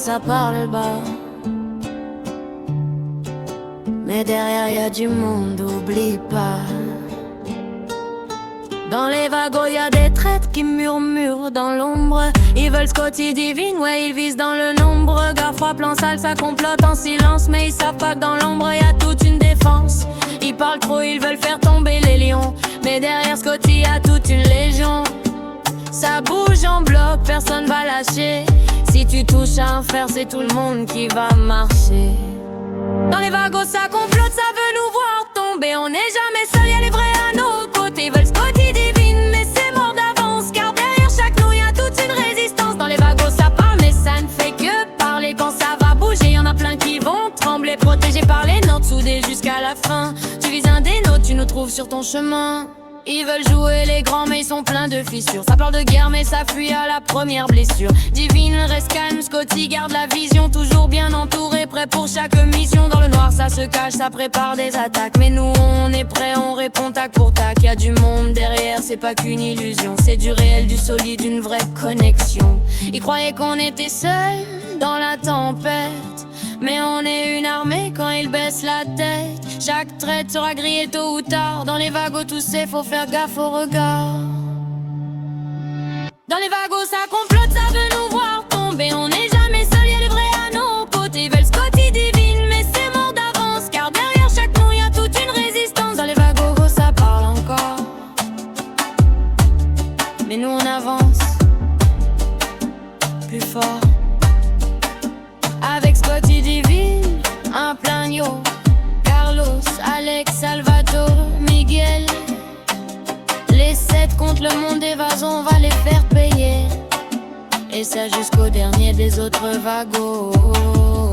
ça parle bas, mais derrière y a du monde, oublie pas. Dans les wagons y'a des traites qui murmurent dans l'ombre. Ils veulent Scotty Divine, ouais ils visent dans le nombre. Gars froid, plan sale, ça complote en silence. Mais ils savent pas que dans l'ombre y'a toute une défense. Ils parlent trop, ils veulent faire tomber les lions, mais derrière Scotty y'a toute une légion. Ça bouge en bloc, personne va lâcher. Si tu touches à un fer, c'est tout le monde qui va marcher. Dans les wagons ça complote, ça veut nous voir tomber. On n'est jamais seul, y'a les vrais à nos côtés. Ils veulent Scotty Divine, mais c'est mort d'avance. Car derrière chaque nom y'a toute une résistance. Dans les wagons ça parle, mais ça ne fait que parler. Quand ça va bouger, y'en a plein qui vont trembler. Protégés par les notes, soudés jusqu'à la fin. Tu vises un des nôtres, tu nous trouves sur ton chemin. Ils veulent jouer les grands mais ils sont pleins de fissures. Ça parle de guerre mais ça fuit à la première blessure. Divine reste calme, Scotty garde la vision. Toujours bien entouré, prêt pour chaque mission. Dans le noir ça se cache, ça prépare des attaques. Mais nous on est prêt, on répond tac pour tac. Y'a du monde derrière, c'est pas qu'une illusion. C'est du réel, du solide, une vraie connexion. Ils croyaient qu'on était seuls dans la tempête, mais on est une armée quand ils baissent la tête. Chaque traite sera grillée tôt ou tard. Dans les wagons tous c'est, faut faire gaffe au regard. Dans les wagons ça complote, ça veut nous voir tomber. On n'est jamais seul, y'a les vrais à nos côtés. Ils veulent Scotty Divine, mais c'est mort d'avance. Car derrière chaque nom y'a toute une résistance. Dans les wagons ça parle encore, mais nous on avance plus fort. Avec Scotty Divine, un plein yo, Carlos, Alex, Salvatore, Miguel. Les 7 contre le monde des vases, on va les faire payer. Et ça jusqu'au dernier des autres wagons.